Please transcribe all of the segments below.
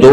2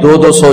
200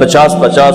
50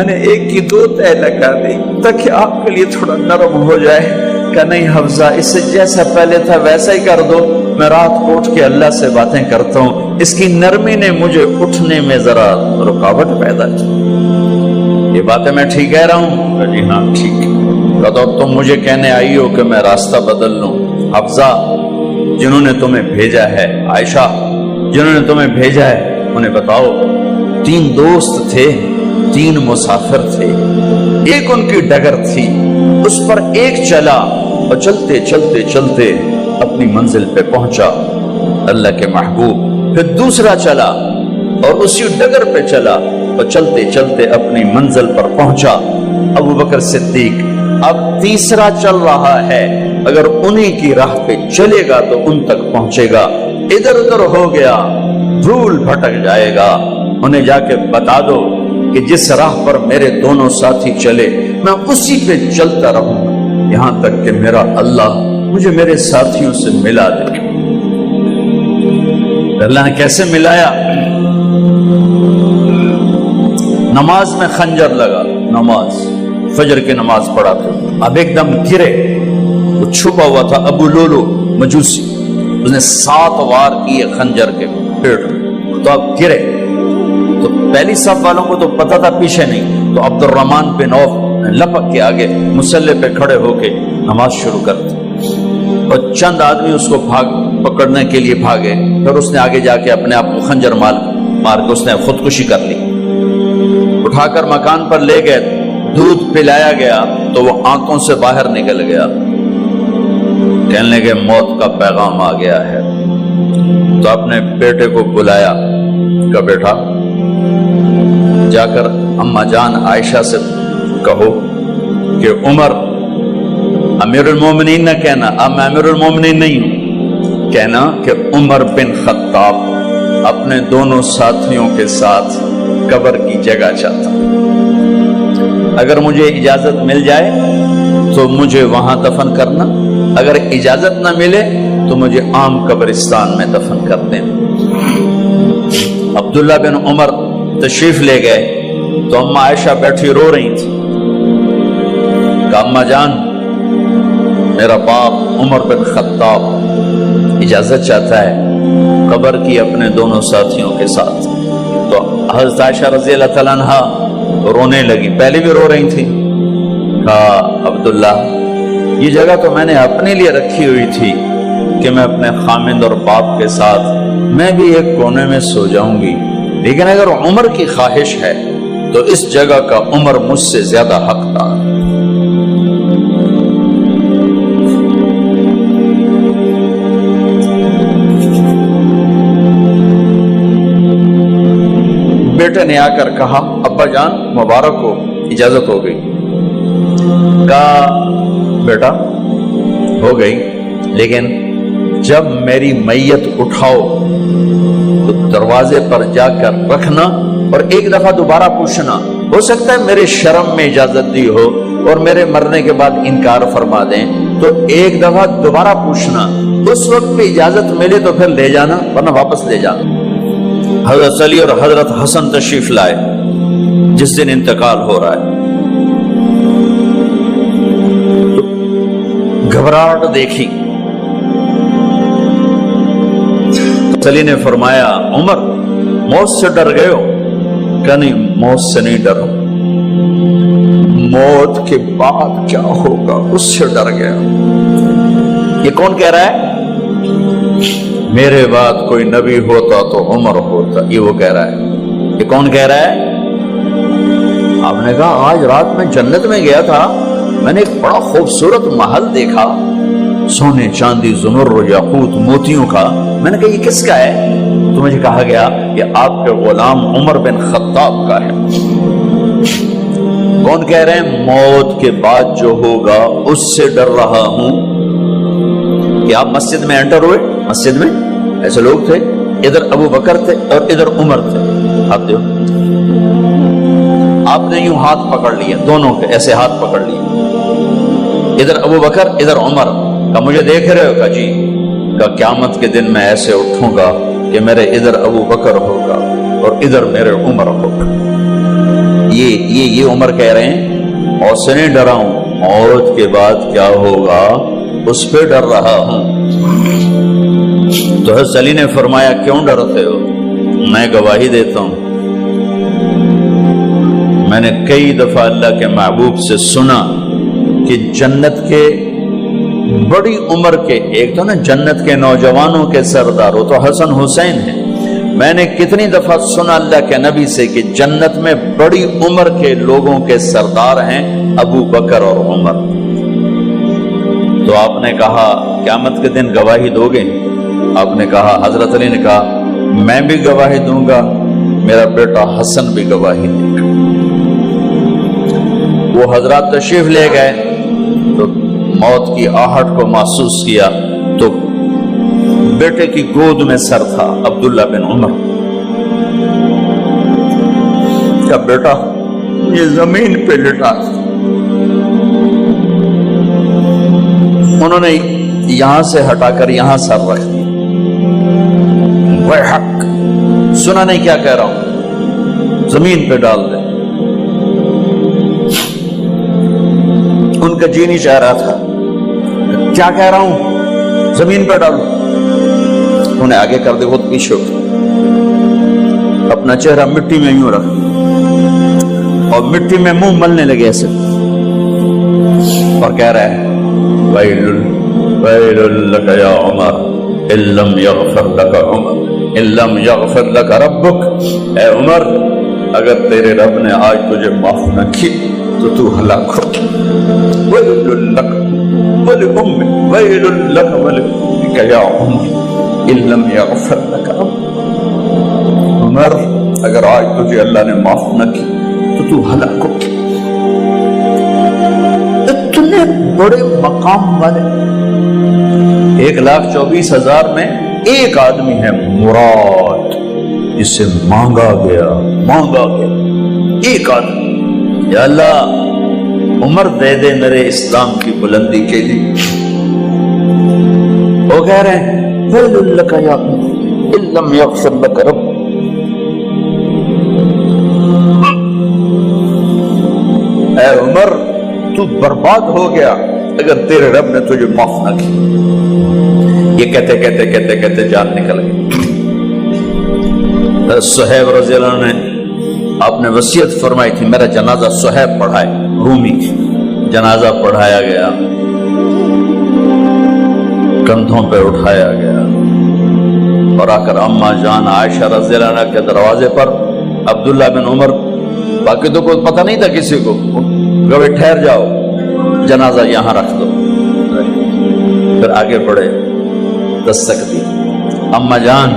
میں نے ایک کی 2 تہ لگا دی تاکہ آپ کے لیے تھوڑا نرم ہو جائے کہ نہیں حفظہ اس سے جیسا پہلے تھا ویسا ہی کر دو، میں رات کو اٹھ کے اللہ سے باتیں کرتا ہوں، اس کی نرمی نے مجھے اٹھنے میں ذرا رکاوٹ پیدا کی۔ یہ باتیں میں ٹھیک کہہ رہا ہوں؟ جی ہاں ٹھیک۔ تو تم مجھے کہنے آئی ہو کہ میں راستہ بدل لوں؟ حفظہ جنہوں نے تمہیں بھیجا ہے، عائشہ جنہوں نے تمہیں بھیجا ہے انہیں بتاؤ 3 دوست تھے، 3 مسافر تھے، ایک ان کی ڈگر تھی، اس پر ایک چلا اور چلتے چلتے چلتے اپنی منزل پہ پہنچا اللہ کے محبوب، پھر دوسرا چلا اور اسی ڈگر پہ چلا اور چلتے چلتے اپنی منزل پر پہنچا ابو بکر صدیق۔ اب تیسرا چل رہا ہے، اگر انہی کی راہ پہ چلے گا تو ان تک پہنچے گا، ادھر ادھر ہو گیا بھول بھٹک جائے گا۔ انہیں جا کے بتا دو کہ جس راہ پر میرے دونوں ساتھی چلے میں اسی پہ چلتا رہوں یہاں تک کہ میرا اللہ مجھے میرے ساتھیوں سے ملا دے۔ اللہ نے کیسے ملایا؟ نماز میں خنجر لگا، نماز فجر کی نماز پڑھا تھا، اب ایک دم گرے، وہ چھپا ہوا تھا ابو لولو مجوسی، اس نے 7 وار کیے خنجر کے پیٹ میں، تو اب گرے تو پہلی صف والوں کو تو پتہ تھا پیچھے نہیں، تو عبد الرحمن بن عوف لپک کے آگے مصلی پہ کھڑے ہو کے نماز شروع کر دی، اور چند آدمی اس کو پکڑنے کے لیے بھاگے، پھر اس نے آگے جا کے اپنے آپ کو خنجر مار کے اس نے خودکشی کر لی۔ اٹھا کر مکان پر لے گئے، دودھ پلایا گیا تو وہ آنکھوں سے باہر نکل گیا، کہنے لگے موت کا پیغام آ گیا ہے۔ تو اپنے بیٹے کو بلایا کہ بیٹا جا کر اماں جان عائشہ سے کہو کہ عمر امیر المومنین نہ کہنا، اب میں امیر المومنین نہیں ہوں، کہنا کہ عمر بن خطاب اپنے دونوں ساتھیوں کے ساتھ قبر کی جگہ چاہتا، اگر مجھے اجازت مل جائے تو مجھے وہاں دفن کرنا، اگر اجازت نہ ملے تو مجھے عام قبرستان میں دفن کر دینا۔ عبداللہ بن عمر تشریف لے گئے تو اماں عائشہ بیٹھی رو رہی تھی، کہا اماں جان میرا باپ عمر بن خطاب اجازت چاہتا ہے قبر کی اپنے دونوں ساتھیوں کے ساتھ۔ تو حضرت عائشہ رضی اللہ تعالیٰ عنہا رونے لگی، پہلے بھی رو رہی تھی، کہا عبداللہ یہ جگہ تو میں نے اپنے لیے رکھی ہوئی تھی کہ میں اپنے خامند اور باپ کے ساتھ میں بھی ایک کونے میں سو جاؤں گی، لیکن اگر عمر کی خواہش ہے تو اس جگہ کا عمر مجھ سے زیادہ حقدار ہے۔ بیٹے نے آ کر کہا ابا جان مبارک ہو، اجازت ہو گئی۔ کہا بیٹا ہو گئی، لیکن جب میری میت اٹھاؤ تو دروازے پر جا کر رکھنا اور ایک دفعہ دوبارہ پوچھنا، ہو سکتا ہے میرے شرم میں اجازت دی ہو اور میرے مرنے کے بعد انکار فرما دیں، تو ایک دفعہ دوبارہ پوچھنا، اس وقت پہ اجازت ملے تو پھر لے جانا ورنہ واپس لے جانا۔ حضرت علی اور حضرت حسن تشریف لائے جس دن انتقال ہو رہا ہے، تو گھبراہٹ دیکھی، علی نے فرمایا عمر موت سے ڈر گئے ہو؟ کہ نہیں موت سے نہیں ڈرو، موت کے بعد کیا ہوگا اس سے ڈر گیا۔ یہ کون کہہ رہا ہے؟ میرے بعد کوئی نبی ہوتا تو عمر ہوتا، یہ وہ کہہ رہا ہے۔ یہ کون کہہ رہا ہے؟ آپ نے کہا آج رات میں جنت میں گیا تھا، میں نے ایک بڑا خوبصورت محل دیکھا، سونے چاندی زمر یاقوت موتیوں کا، میں نے کہا یہ کس کا ہے؟ تو مجھے کہا گیا یہ آپ کے غلام عمر بن خطاب کا ہے۔ کون کہہ رہے ہیں؟ موت کے بعد جو ہوگا اس سے ڈر رہا ہوں۔ کہ آپ مسجد میں انٹر ہوئے، مسجد میں ایسے لوگ تھے، ادھر ابو بکر تھے اور ادھر عمر تھے، آپ دیو آپ نے یوں ہاتھ پکڑ لیے، دونوں کے ایسے ہاتھ پکڑ لیے، ادھر ابو بکر ادھر عمر، کہا مجھے دیکھ رہے ہو؟ کہا جی۔ کہا قیامت کے دن میں ایسے اٹھوں گا کہ میرے ادھر ابو بکر ہوگا اور ادھر میرے عمر ہوگا۔ یہ عمر کہہ رہے ہیں اور سے نہیں ڈرا ہوں، موت کے بعد کیا ہوگا اس پہ ڈر رہا ہوں۔ تو حضرت علی نے فرمایا کیوں ڈرتے ہو؟ میں گواہی دیتا ہوں، میں نے کئی دفعہ اللہ کے محبوب سے سنا کہ جنت کے بڑی عمر کے، ایک تو نا جنت کے نوجوانوں کے سردار، وہ تو حسن حسین ہیں، میں نے کتنی دفعہ سنا اللہ کے نبی سے کہ جنت میں بڑی عمر کے لوگوں کے سردار ہیں ابو بکر اور عمر۔ تو آپ نے کہا قیامت کے دن گواہی دو گے؟ آپ نے کہا، حضرت علی نے کہا میں بھی گواہی دوں گا، میرا بیٹا حسن بھی گواہی دے گا۔ وہ حضرات تشریف لے گئے تو موت کی آہٹ کو محسوس کیا تو بیٹے کی گود میں سر تھا عبداللہ بن عمر کا بیٹا، یہ زمین پہ لٹا تھا۔ انہوں نے یہاں سے ہٹا کر یہاں سر رکھ دیا۔ حق سنا نہیں کیا کہہ رہا ہوں، زمین پہ ڈال دے۔ ان کا جی نہیں چاہ رہا تھا، کیا کہہ رہا ہوں، زمین پہ ڈالو۔ انہیں آگے کر دے، خود پیچھے اپنا چہرہ مٹی میں یوں رکھ اور مٹی میں منہ ملنے لگے ایسے، اور کہہ رہا ہے ویل لک یا عمر ان لم یغفر لک عمر ان لم یغفر لک ربک، اے عمر اگر تیرے رب نے آج تجھے معاف نہ کی تو ہلاک ہو۔ ویل لک ولأمک ویل لک ولأمک یا عمر ان لم یغفر لک ربک، عمر اگر آج تجھے اللہ نے معاف نہ کی تو ہلاک ہو۔ اتنے بڑے مقام والے 1,24,000 میں ایک آدمی ہے مراد، جسے مانگا گیا ایک آدمی، یا اللہ عمر دے دے میرے اسلام کی بلندی کے لیے۔ وہ کہہ رہے ہیں ویل لک یا عمر ان لم یغفر لک رب، اے عمر تو برباد ہو گیا اگر تیرے رب نے تجھے معاف نہ کی۔ یہ کہتے کہتے کہتے کہتے جان نکل گئی۔ صہیب رضی اللہ عنہ نے آپ نے وصیت فرمائی تھی میرا جنازہ صہیب پڑھائے، رومی جنازہ پڑھایا گیا، کندھوں پہ اٹھایا گیا اور آ کر اما جان عائشہ رضی اللہ عنہ کے دروازے پر عبداللہ بن عمر، باقی تو کوئی پتہ نہیں تھا کسی کو، کہ ٹھہر جاؤ جنازہ یہاں رکھ دو۔ پھر آگے بڑھے، دستک دی، اما جان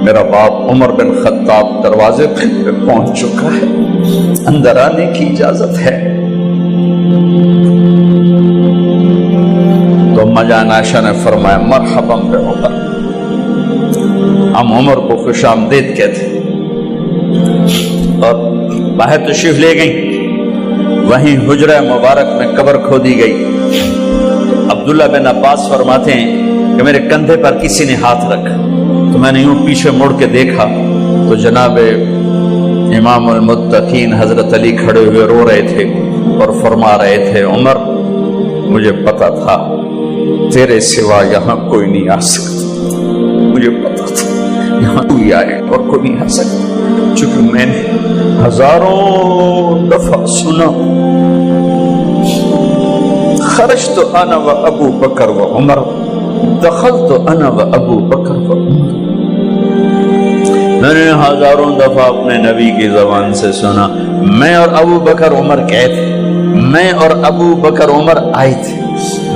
میرا باپ عمر بن خطاب دروازے پہ پہنچ چکا ہے، اندر آنے کی اجازت ہے۔ تو اما جان عائشہ نے فرمایا مرحبا بعمر، ہم عمر کو خوش آمدید کہتے، اور باہر تشریف لے گئیں۔ وہیں حجرہ مبارک میں قبر کھودی گئی۔ عبداللہ بن عباس فرماتے ہیں کہ میرے کندھے پر کسی نے ہاتھ رکھا تو میں نے یوں پیچھے مڑ کے دیکھا تو جناب امام المتقین حضرت علی کھڑے ہوئے رو رہے تھے اور فرما رہے تھے عمر مجھے پتا تھا تیرے سوا یہاں کوئی نہیں آ سکتا، مجھے پتا تھا یہاں کوئی آئے اور کوئی نہیں آ سکتا، چونکہ میں نے ہزاروں دفعہ سنا خرجت انا و ابو بکر و عمر دخلت انا و ابو بکر و عمر، میں نے ہزاروں دفعہ اپنے نبی کی زبان سے سنا میں اور ابو بکر عمر گئے تھے، میں اور ابو بکر عمر آئے تھے،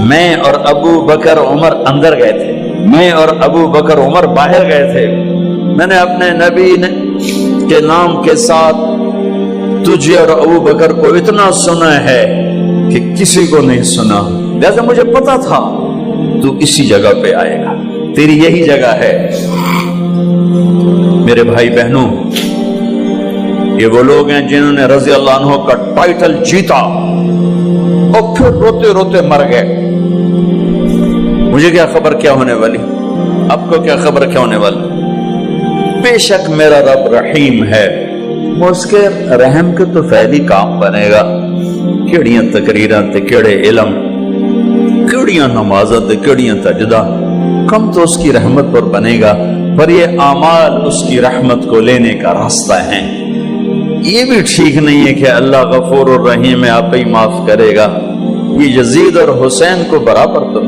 میں اور ابو بکر عمر اندر گئے تھے، میں اور ابو بکر عمر باہر گئے تھے، میں نے اپنے نبی کے نام کے ساتھ تجھے اور ابو بکر کو اتنا سنا ہے کہ کسی کو نہیں سنا، لہذا مجھے پتا تھا تو اسی جگہ پہ آئے گا، تیری یہی جگہ ہے۔ میرے بھائی بہنوں، یہ وہ لوگ ہیں جنہوں نے رضی اللہ عنہ کا ٹائٹل جیتا اور پھر روتے روتے مر گئے۔ مجھے کیا خبر کیا ہونے والی، آپ کو کیا خبر کیا ہونے والی؟ بے شک میرا رب رحیم ہے، وہ اس کے رحم کے تو فعلی کام بنے گا، کیڑیاں تقریراں تے کیڑے علم، کیڑیاں نمازاں تے کیڑیاں سجدہ، کم تو اس کی رحمت پر بنے گا، پر یہ اعمال اس کی رحمت کو لینے کا راستہ ہیں۔ یہ بھی ٹھیک نہیں ہے کہ اللہ غفور الرحیم ہے، آپ ہی معاف کرے گا۔ یہ یزید اور حسین کو برابر تو